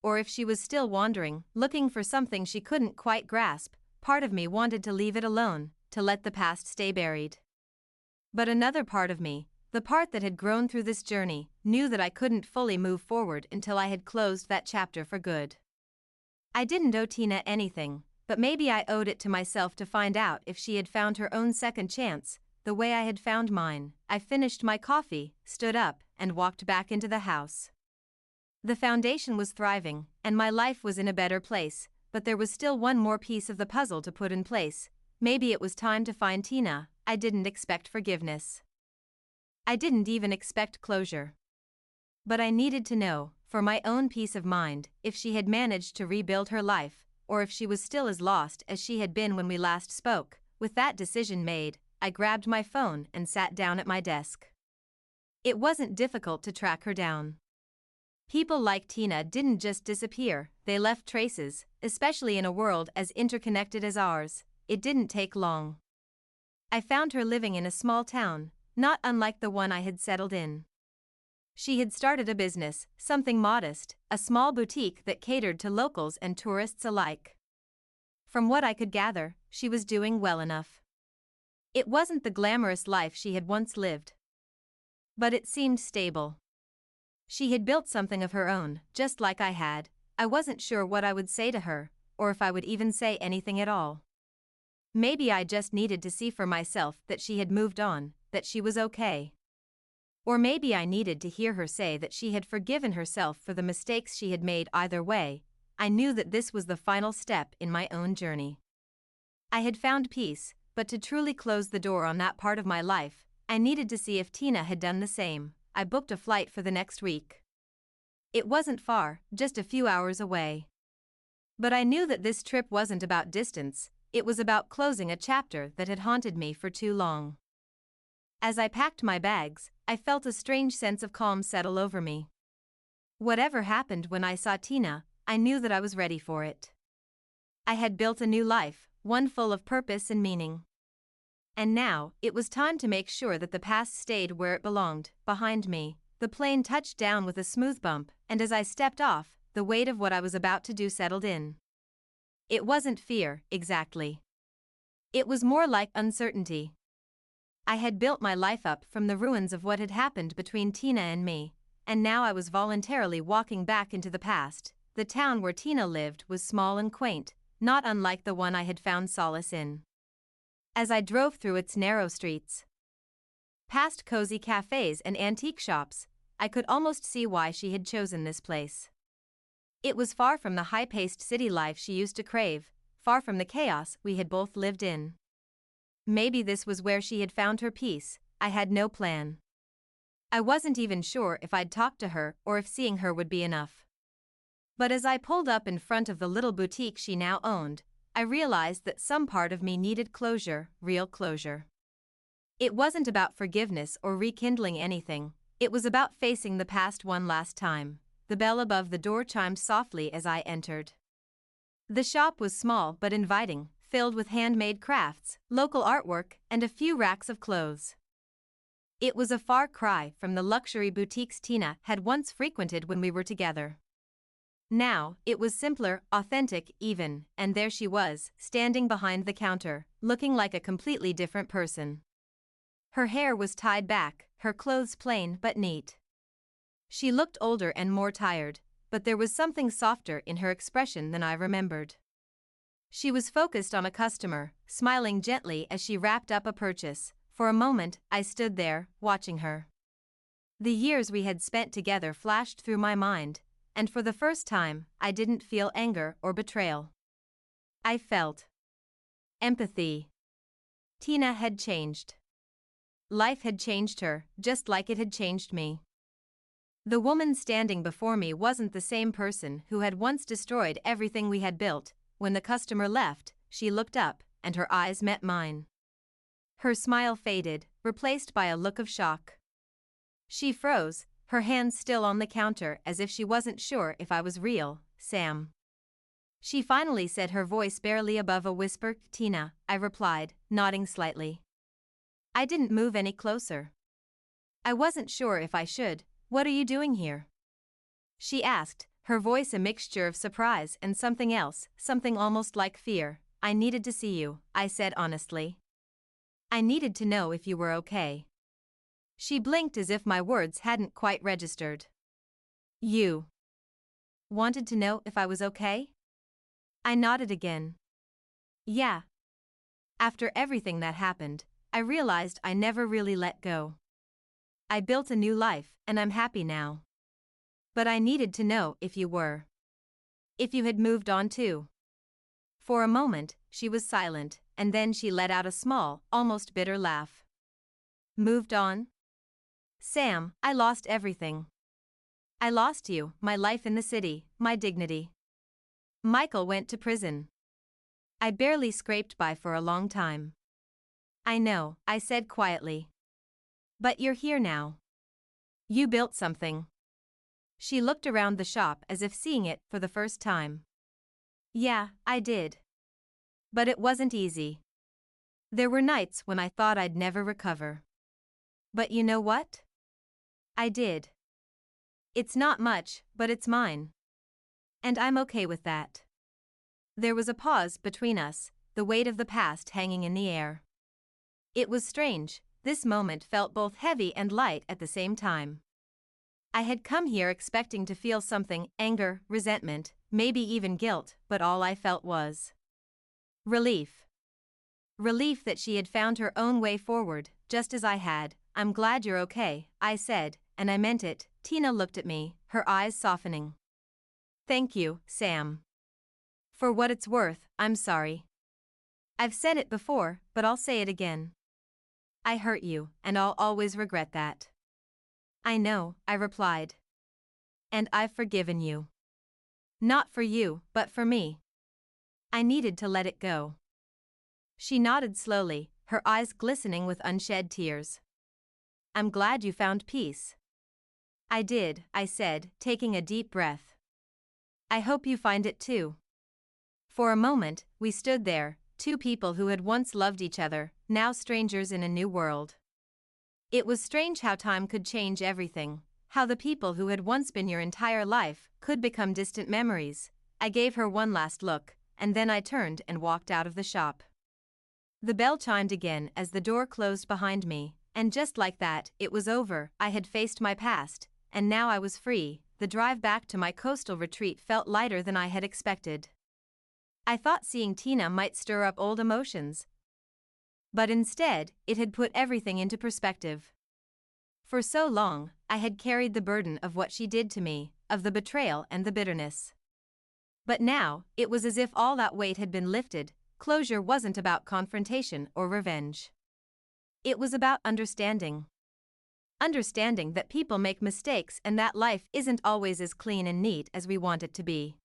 S2: Or if she was still wandering, looking for something she couldn't quite grasp. Part of me wanted to leave it alone, to let the past stay buried. But another part of me, the part that had grown through this journey, knew that I couldn't fully move forward until I had closed that chapter for good. I didn't owe Tina anything, but maybe I owed it to myself to find out if she had found her own second chance, the way I had found mine. I finished my coffee, stood up, and walked back into the house. The foundation was thriving, and my life was in a better place, but there was still one more piece of the puzzle to put in place. Maybe it was time to find Tina. I didn't expect forgiveness. I didn't even expect closure. But I needed to know, for my own peace of mind, if she had managed to rebuild her life, or if she was still as lost as she had been when we last spoke. With that decision made, I grabbed my phone and sat down at my desk. It wasn't difficult to track her down. People like Tina didn't just disappear, they left traces, especially in a world as interconnected as ours. It didn't take long. I found her living in a small town, not unlike the one I had settled in. She had started a business, something modest, a small boutique that catered to locals and tourists alike. From what I could gather, she was doing well enough. It wasn't the glamorous life she had once lived, but it seemed stable. She had built something of her own, just like I had. I wasn't sure what I would say to her, or if I would even say anything at all. Maybe I just needed to see for myself that she had moved on, that she was okay. Or maybe I needed to hear her say that she had forgiven herself for the mistakes she had made. Either way, I knew that this was the final step in my own journey. I had found peace, but to truly close the door on that part of my life, I needed to see if Tina had done the same. I booked a flight for the next week. It wasn't far, just a few hours away. But I knew that this trip wasn't about distance, it was about closing a chapter that had haunted me for too long. As I packed my bags, I felt a strange sense of calm settle over me. Whatever happened when I saw Tina, I knew that I was ready for it. I had built a new life, one full of purpose and meaning. And now, it was time to make sure that the past stayed where it belonged, behind me. The plane touched down with a smooth bump, and as I stepped off, the weight of what I was about to do settled in. It wasn't fear, exactly. It was more like uncertainty. I had built my life up from the ruins of what had happened between Tina and me, and now I was voluntarily walking back into the past. The town where Tina lived was small and quaint, not unlike the one I had found solace in. As I drove through its narrow streets, past cozy cafes and antique shops, I could almost see why she had chosen this place. It was far from the high-paced city life she used to crave, far from the chaos we had both lived in. Maybe this was where she had found her peace. I had no plan. I wasn't even sure if I'd talk to her or if seeing her would be enough. But as I pulled up in front of the little boutique she now owned, I realized that some part of me needed closure, real closure. It wasn't about forgiveness or rekindling anything, it was about facing the past one last time. The bell above the door chimed softly as I entered. The shop was small but inviting, filled with handmade crafts, local artwork, and a few racks of clothes. It was a far cry from the luxury boutiques Tina had once frequented when we were together. Now, it was simpler, authentic even, and there she was, standing behind the counter, looking like a completely different person. Her hair was tied back, her clothes plain but neat. She looked older and more tired, but there was something softer in her expression than I remembered. She was focused on a customer, smiling gently as she wrapped up a purchase. For a moment, I stood there, watching her. The years we had spent together flashed through my mind, and for the first time, I didn't feel anger or betrayal. I felt empathy. Tina had changed. Life had changed her, just like it had changed me. The woman standing before me wasn't the same person who had once destroyed everything we had built. When the customer left, she looked up, and her eyes met mine. Her smile faded, replaced by a look of shock. She froze, her hands still on the counter as if she wasn't sure if I was real. Sam. She finally said, her voice barely above a whisper. Tina, I replied, nodding slightly. I didn't move any closer. I wasn't sure if I should. What are you doing here? She asked, her voice a mixture of surprise and something else, something almost like fear. I needed to see you, I said honestly. I needed to know if you were okay. She blinked as if my words hadn't quite registered. You wanted to know if I was okay? I nodded again. Yeah. After everything that happened, I realized I never really let go. I built a new life, and I'm happy now. But I needed to know if you were. If you had moved on too. For a moment, she was silent, and then she let out a small, almost bitter laugh. Moved on? Sam, I lost everything. I lost you, my life in the city, my dignity. Michael went to prison. I barely scraped by for a long time. I know, I said quietly. But you're here now. You built something. She looked around the shop as if seeing it for the first time. Yeah, I did. But it wasn't easy. There were nights when I thought I'd never recover. But you know what? I did. It's not much, but it's mine. And I'm okay with that. There was a pause between us, the weight of the past hanging in the air. It was strange, this moment felt both heavy and light at the same time. I had come here expecting to feel something, anger, resentment, maybe even guilt, but all I felt was relief. Relief that she had found her own way forward, just as I had. I'm glad you're okay, I said, and I meant it. Tina looked at me, her eyes softening. Thank you, Sam. For what it's worth, I'm sorry. I've said it before, but I'll say it again. I hurt you, and I'll always regret that. I know, I replied. And I've forgiven you. Not for you, but for me. I needed to let it go. She nodded slowly, her eyes glistening with unshed tears. I'm glad you found peace. I did, I said, taking a deep breath. I hope you find it too. For a moment, we stood there, two people who had once loved each other, now strangers in a new world. It was strange how time could change everything, how the people who had once been your entire life could become distant memories. I gave her one last look, and then I turned and walked out of the shop. The bell chimed again as the door closed behind me, and just like that, it was over. I had faced my past, and now I was free. The drive back to my coastal retreat felt lighter than I had expected. I thought seeing Tina might stir up old emotions. But instead, it had put everything into perspective. For so long, I had carried the burden of what she did to me, of the betrayal and the bitterness. But now, it was as if all that weight had been lifted. Closure wasn't about confrontation or revenge. It was about understanding. Understanding that people make mistakes and that life isn't always as clean and neat as we want it to be.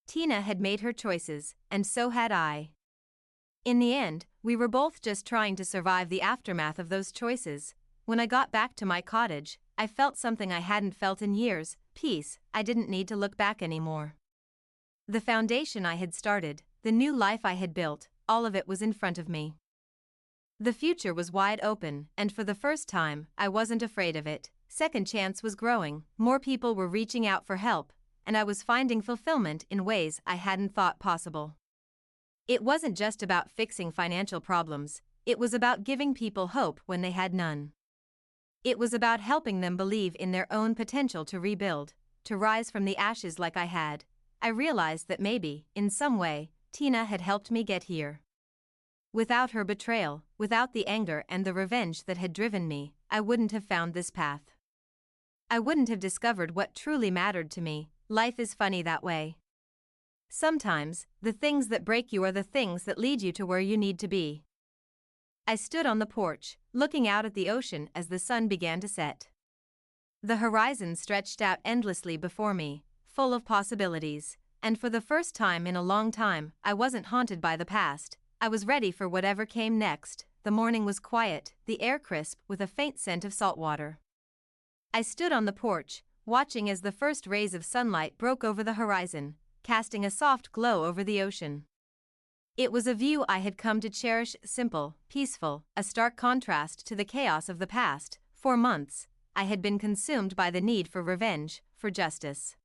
S2: Tina had made her choices, and so had I. In the end, we were both just trying to survive the aftermath of those choices. When I got back to my cottage, I felt something I hadn't felt in years, peace. I didn't need to look back anymore. The foundation I had started, the new life I had built, all of it was in front of me. The future was wide open, and for the first time, I wasn't afraid of it. Second Chance was growing, more people were reaching out for help, and I was finding fulfillment in ways I hadn't thought possible. It wasn't just about fixing financial problems, it was about giving people hope when they had none. It was about helping them believe in their own potential to rebuild, to rise from the ashes like I had. I realized that maybe, in some way, Tina had helped me get here. Without her betrayal, without the anger and the revenge that had driven me, I wouldn't have found this path. I wouldn't have discovered what truly mattered to me. Life is funny that way. Sometimes, the things that break you are the things that lead you to where you need to be. I stood on the porch, looking out at the ocean as the sun began to set. The horizon stretched out endlessly before me, full of possibilities, and for the first time in a long time, I wasn't haunted by the past. I was ready for whatever came next. The morning was quiet, the air crisp with a faint scent of salt water. I stood on the porch, watching as the first rays of sunlight broke over the horizon, casting a soft glow over the ocean. It was a view I had come to cherish, simple, peaceful, a stark contrast to the chaos of the past. For months, I had been consumed by the need for revenge, for justice.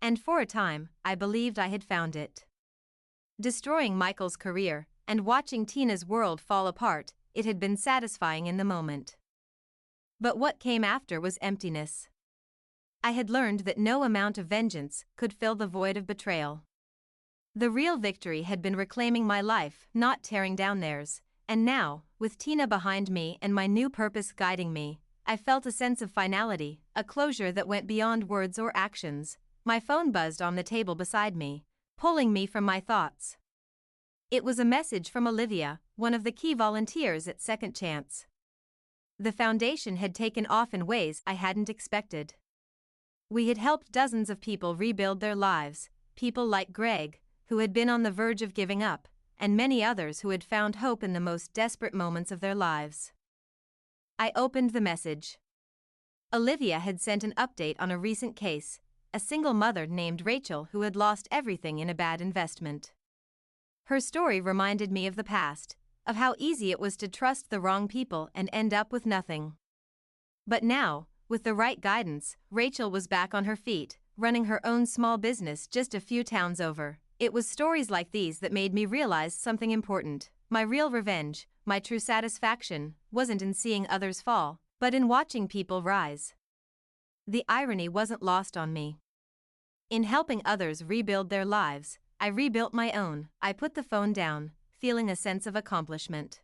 S2: And for a time, I believed I had found it. Destroying Michael's career, and watching Tina's world fall apart, it had been satisfying in the moment. But what came after was emptiness. I had learned that no amount of vengeance could fill the void of betrayal. The real victory had been reclaiming my life, not tearing down theirs, and now, with Tina behind me and my new purpose guiding me, I felt a sense of finality, a closure that went beyond words or actions. My phone buzzed on the table beside me, pulling me from my thoughts. It was a message from Olivia, one of the key volunteers at Second Chance. The foundation had taken off in ways I hadn't expected. We had helped dozens of people rebuild their lives, people like Greg, who had been on the verge of giving up, and many others who had found hope in the most desperate moments of their lives. I opened the message. Olivia had sent an update on a recent case, a single mother named Rachel who had lost everything in a bad investment. Her story reminded me of the past, of how easy it was to trust the wrong people and end up with nothing. But now, with the right guidance, Rachel was back on her feet, running her own small business just a few towns over. It was stories like these that made me realize something important. My real revenge, my true satisfaction, wasn't in seeing others fall, but in watching people rise. The irony wasn't lost on me. In helping others rebuild their lives, I rebuilt my own. I put the phone down, feeling a sense of accomplishment.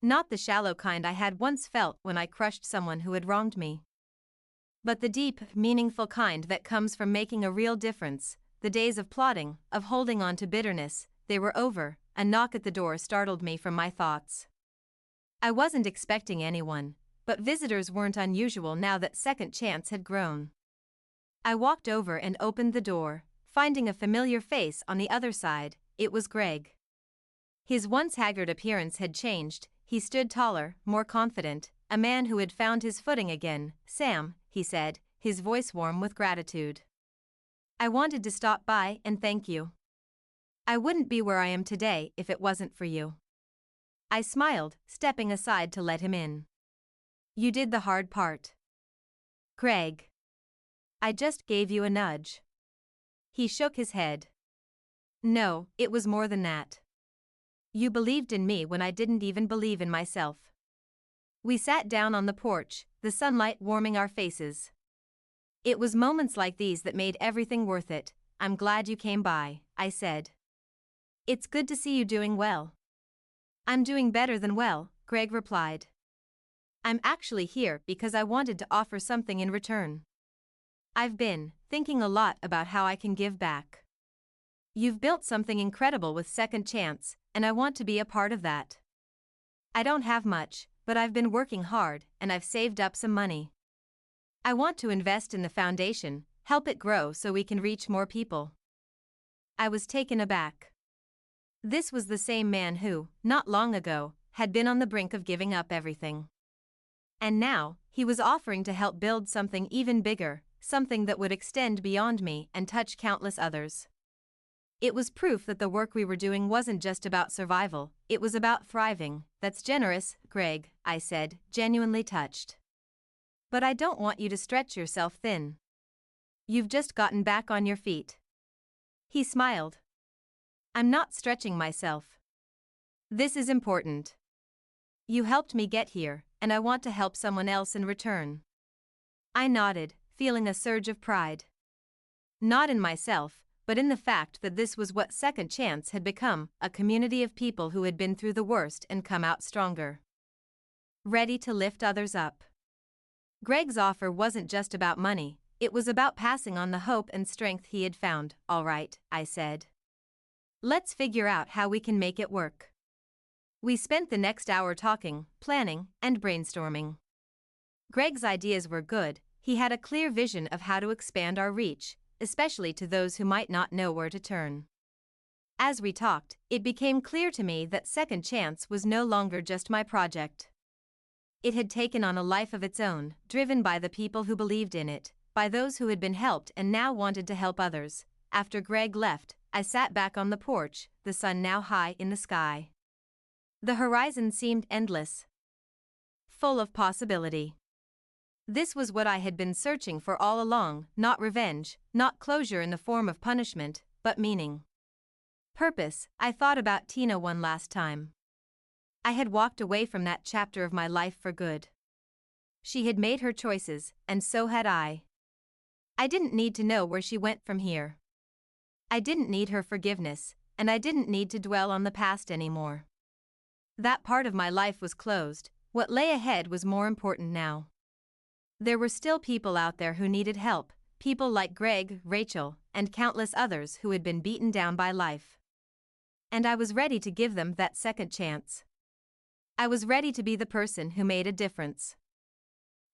S2: Not the shallow kind I had once felt when I crushed someone who had wronged me, but the deep, meaningful kind that comes from making a real difference. The days of plotting, of holding on to bitterness, they were over. A knock at the door startled me from my thoughts. I wasn't expecting anyone, but visitors weren't unusual now that Second Chance had grown. I walked over and opened the door, finding a familiar face on the other side. It was Greg. His once haggard appearance had changed. He stood taller, more confident, a man who had found his footing again. "Sam," he said, his voice warm with gratitude. "I wanted to stop by and thank you. I wouldn't be where I am today if it wasn't for you." I smiled, stepping aside to let him in. "You did the hard part, Greg. I just gave you a nudge." He shook his head. "No, it was more than that. You believed in me when I didn't even believe in myself." We sat down on the porch, the sunlight warming our faces. It was moments like these that made everything worth it. "I'm glad you came by," I said. "It's good to see you doing well." "I'm doing better than well," Greg replied. "I'm actually here because I wanted to offer something in return. I've been thinking a lot about how I can give back. You've built something incredible with Second Chance, and I want to be a part of that. I don't have much, but I've been working hard, and I've saved up some money. I want to invest in the foundation, help it grow so we can reach more people." I was taken aback. This was the same man who, not long ago, had been on the brink of giving up everything. And now, he was offering to help build something even bigger, something that would extend beyond me and touch countless others. It was proof that the work we were doing wasn't just about survival, it was about thriving. "That's generous, Greg," I said, genuinely touched. "But I don't want you to stretch yourself thin. You've just gotten back on your feet." He smiled. "I'm not stretching myself. This is important. You helped me get here, and I want to help someone else in return." I nodded, feeling a surge of pride. Not in myself, but in the fact that this was what Second Chance had become, a community of people who had been through the worst and come out stronger. Ready to lift others up. Greg's offer wasn't just about money, it was about passing on the hope and strength he had found. All right, I said. Let's figure out how we can make it work. We spent the next hour talking, planning, and brainstorming. Greg's ideas were good, he had a clear vision of how to expand our reach, especially to those who might not know where to turn. As we talked, it became clear to me that Second Chance was no longer just my project. It had taken on a life of its own, driven by the people who believed in it, by those who had been helped and now wanted to help others. After Greg left, I sat back on the porch, the sun now high in the sky. The horizon seemed endless, full of possibility. This was what I had been searching for all along, not revenge, not closure in the form of punishment, but meaning. Purpose. I thought about Tina one last time. I had walked away from that chapter of my life for good. She had made her choices, and so had I. I didn't need to know where she went from here. I didn't need her forgiveness, and I didn't need to dwell on the past anymore. That part of my life was closed, what lay ahead was more important now. There were still people out there who needed help, people like Greg, Rachel, and countless others who had been beaten down by life. And I was ready to give them that second chance. I was ready to be the person who made a difference.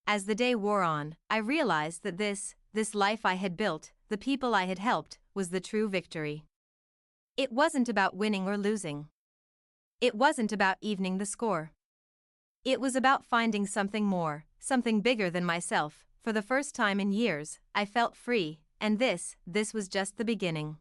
S2: As the day wore on, I realized that this life I had built, the people I had helped, was the true victory. It wasn't about winning or losing. It wasn't about evening the score. It was about finding something more, something bigger than myself. For the first time in years, I felt free, and this was just the beginning.